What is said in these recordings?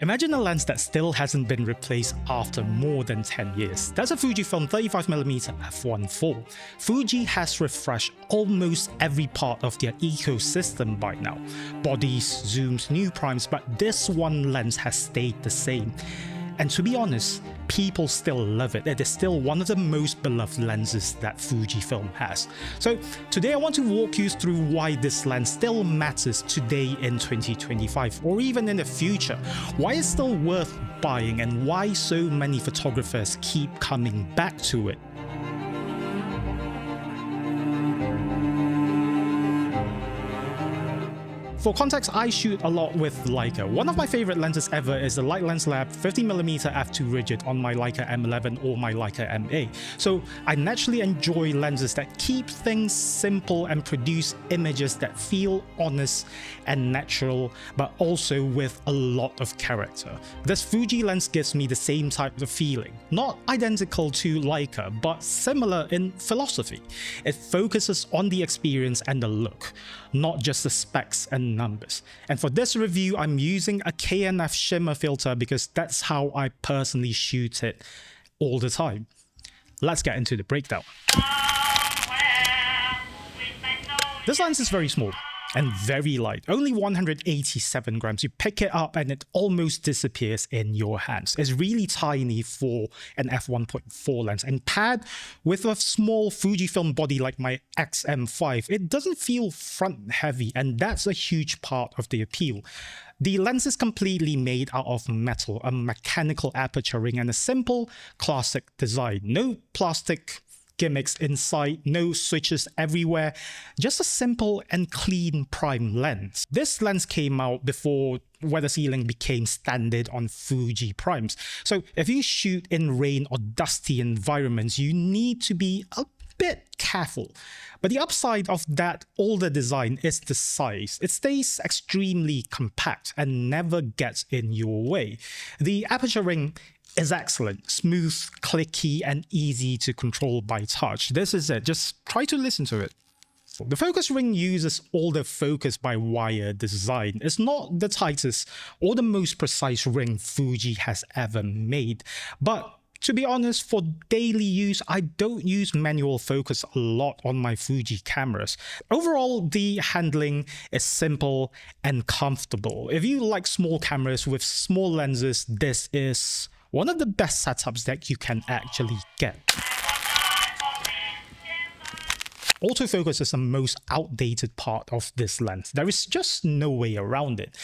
Imagine a lens that still hasn't been replaced after more than 10 years. That's a Fujifilm 35mm f1.4. Fuji has refreshed almost every part of their ecosystem by now. Bodies, zooms, new primes, but this one lens has stayed the same. And to be honest, people still love it. It is still one of the most beloved lenses that Fujifilm has. So today I want to walk you through why this lens still matters today in 2025 or even in the future, why it's still worth buying and why so many photographers keep coming back to it. For context, I shoot a lot with Leica. One of my favorite lenses ever is the Light Lens Lab 50mm f2 rigid on my Leica M11 or my Leica MA. So I naturally enjoy lenses that keep things simple and produce images that feel honest and natural, but also with a lot of character. This Fuji lens gives me the same type of feeling. Not identical to Leica, but similar in philosophy. It focuses on the experience and the look, not just the specs and numbers. And for this review, I'm using a K&F Shimmer filter because that's how I personally shoot it all the time. Let's get into the breakdown. This lens is very small and very light, only 187 grams. You pick it up and it almost disappears in your hands. It's really tiny for an f1.4 lens, and paired with a small Fujifilm body like my XM5, it doesn't feel front heavy, and that's a huge part of the appeal. The lens is completely made out of metal, a mechanical aperture ring, and a simple classic design. No plastic gimmicks inside, no switches everywhere, just a simple and clean prime lens. This lens came out before weather sealing became standard on Fuji primes. So if you shoot in rain or dusty environments, you need to be a bit careful. But the upside of that older design is the size. It stays extremely compact and never gets in your way. The aperture ring is excellent, smooth, clicky, and easy to control by touch. This is it, just try to listen to it. The focus ring uses autofocus by wire design. It's not the tightest or the most precise ring Fuji has ever made, but to be honest, for daily use, I don't use manual focus a lot on my Fuji cameras. Overall, the handling is simple and comfortable. If you like small cameras with small lenses, this is one of the best setups that you can actually get. Autofocus is the most outdated part of this lens. There is just no way around it.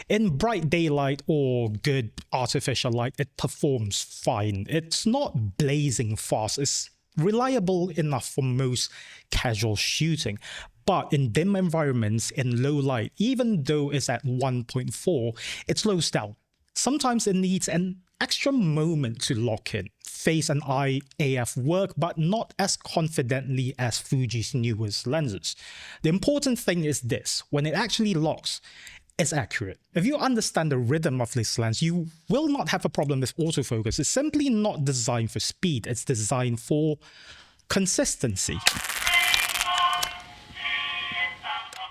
In bright daylight or good artificial light, it performs fine. It's not blazing fast. It's reliable enough for most casual shooting. But in dim environments, in low light, even though it's at 1.4, it slows down. Sometimes it needs an extra moment to lock in. Face and eye AF work, but not as confidently as Fuji's newest lenses. The important thing is this: when it actually locks, it's accurate. If you understand the rhythm of this lens, you will not have a problem with autofocus. It's simply not designed for speed, it's designed for consistency.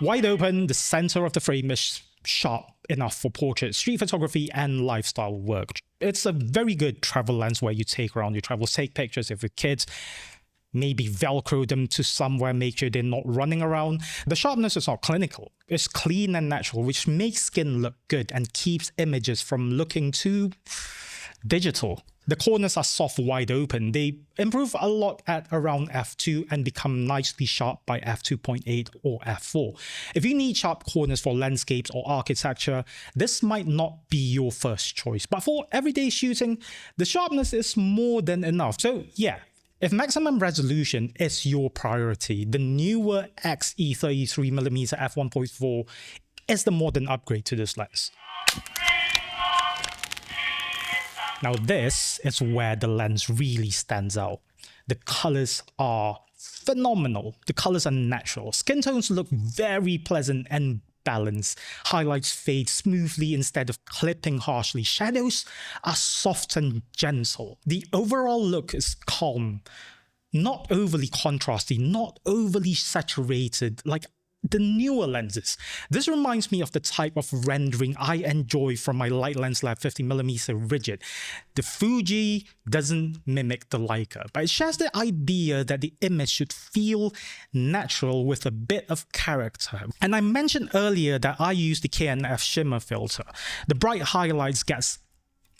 Wide open, the center of the frame is sharp enough for portrait, street photography, and lifestyle work. It's a very good travel lens where you take around your travels, take pictures of your kids, maybe Velcro them to somewhere, make sure they're not running around. The sharpness is not clinical. It's clean and natural, which makes skin look good and keeps images from looking too digital. The corners are soft wide open. They improve a lot at around f2 and become nicely sharp by f2.8 or f4. If you need sharp corners for landscapes or architecture, this might not be your first choice. But for everyday shooting, the sharpness is more than enough. So yeah, if maximum resolution is your priority, the newer XE33mm f1.4 is the modern upgrade to this lens. Now this is where the lens really stands out. The colors are phenomenal. The colors are natural. Skin tones look very pleasant and balanced. Highlights fade smoothly instead of clipping harshly. Shadows are soft and gentle. The overall look is calm, not overly contrasty, not overly saturated. Like, the newer lenses. This reminds me of the type of rendering I enjoy from my Light Lens Lab 50mm rigid. The Fuji doesn't mimic the Leica, but it shares the idea that the image should feel natural with a bit of character. And I mentioned earlier that I use the K&F Shimmer filter. The bright highlights gets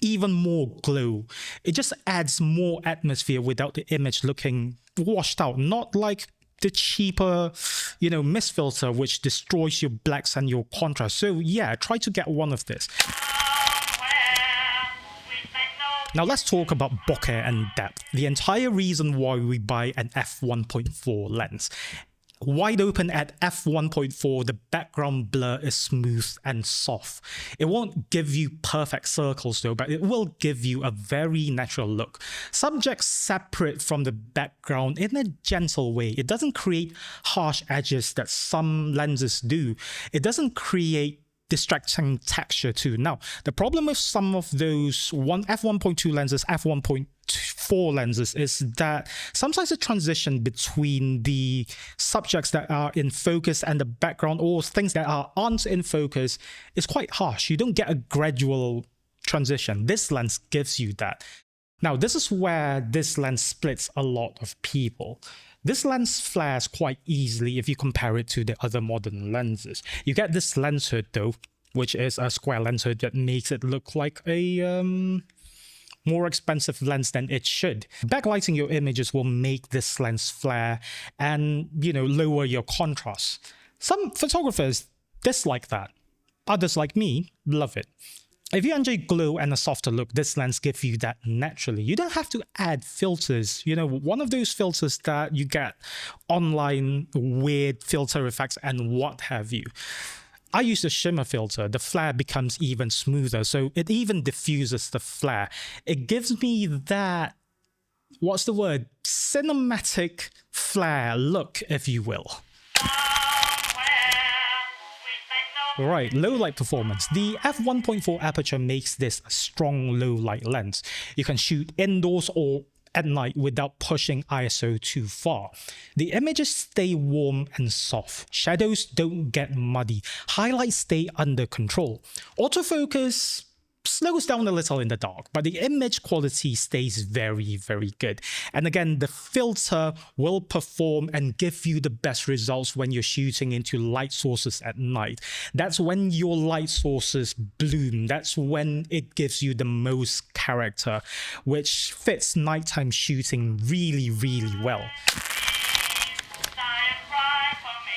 even more glow. It just adds more atmosphere without the image looking washed out, not like the cheaper, mist filter, which destroys your blacks and your contrast. So yeah, try to get one of this. Now let's talk about bokeh and depth, the entire reason why we buy an f1.4 lens. Wide open at f1.4, the background blur is smooth and soft. It won't give you perfect circles though, but it will give you a very natural look. Subjects separate from the background in a gentle way. It doesn't create harsh edges that some lenses do. It doesn't create distracting texture too. Now, the problem with some of those f1.2 lenses, f1.4 lenses, is that sometimes the transition between the subjects that are in focus and the background, or things that aren't in focus, is quite harsh. You don't get a gradual transition. This lens gives you that. Now, this is where this lens splits a lot of people. This lens flares quite easily if you compare it to the other modern lenses. You get this lens hood though, which is a square lens hood that makes it look like a more expensive lens than it should. Backlighting your images will make this lens flare and, lower your contrast. Some photographers dislike that. Others like me love it. If you enjoy glow and a softer look, this lens gives you that naturally. You don't have to add filters. One of those filters that you get online, weird filter effects and what have you. I use the shimmer filter. The flare becomes even smoother, so it even diffuses the flare. It gives me that, cinematic flare look, if you will. Right, low light performance. The f1.4 aperture makes this a strong low light lens. You can shoot indoors or at night without pushing ISO too far. The images stay warm and soft. Shadows don't get muddy. Highlights stay under control. Autofocus slows down a little in the dark, but the image quality stays very, very good. And again, the filter will perform and give you the best results when you're shooting into light sources at night. That's when your light sources bloom. That's when it gives you the most character, which fits nighttime shooting really, really well.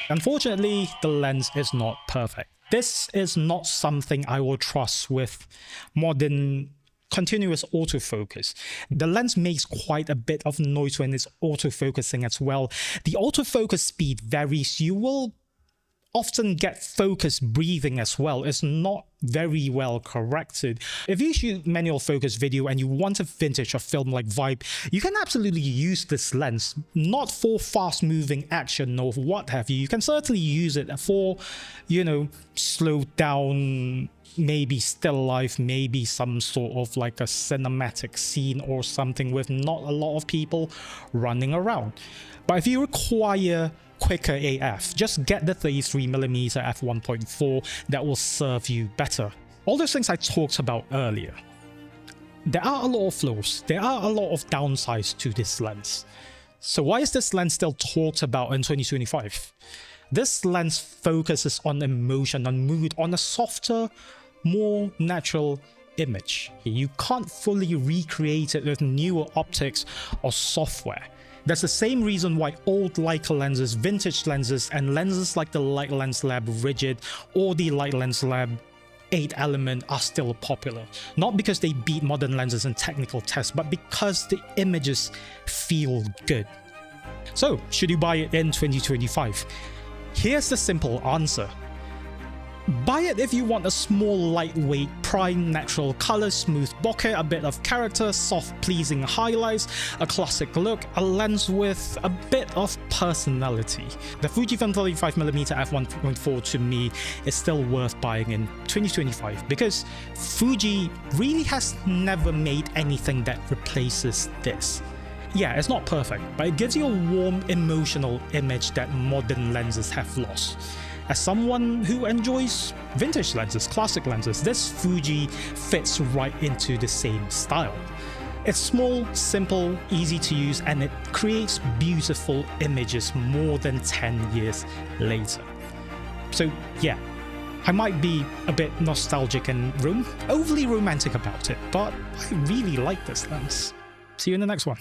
Unfortunately, the lens is not perfect. This is not something I will trust with modern continuous autofocus. The lens makes quite a bit of noise when it's autofocusing as well. The autofocus speed varies. You will often get focus breathing as well. It's not very well corrected. If you shoot manual focus video and you want a vintage or film-like vibe, you can absolutely use this lens, not for fast-moving action or what have you. You can certainly use it for, slowed down, maybe still life, maybe some sort of like a cinematic scene or something with not a lot of people running around. But if you require quicker AF, just get the 33mm f1.4. that will serve you better. All those things I talked about earlier. There are a lot of flaws. There are a lot of downsides to this lens. So why is this lens still talked about in 2025? This lens focuses on emotion, on mood, on a softer, more natural image. You can't fully recreate it with newer optics or software. That's the same reason why old Leica lenses, vintage lenses, and lenses like the Light Lens Lab Rigid or the Light Lens Lab 8 Element are still popular. Not because they beat modern lenses in technical tests, but because the images feel good. So, should you buy it in 2025? Here's the simple answer. Buy it if you want a small, lightweight, prime, natural color, smooth bokeh, a bit of character, soft, pleasing highlights, a classic look, a lens with a bit of personality. The Fujifilm 35mm f1.4 to me is still worth buying in 2025 because Fuji really has never made anything that replaces this. yeah, it's not perfect, but it gives you a warm, emotional image that modern lenses have lost. As someone who enjoys vintage lenses, classic lenses, this Fuji fits right into the same style. It's small, simple, easy to use, and it creates beautiful images more than 10 years later. So yeah, I might be a bit nostalgic and overly romantic about it, but I really like this lens. See you in the next one.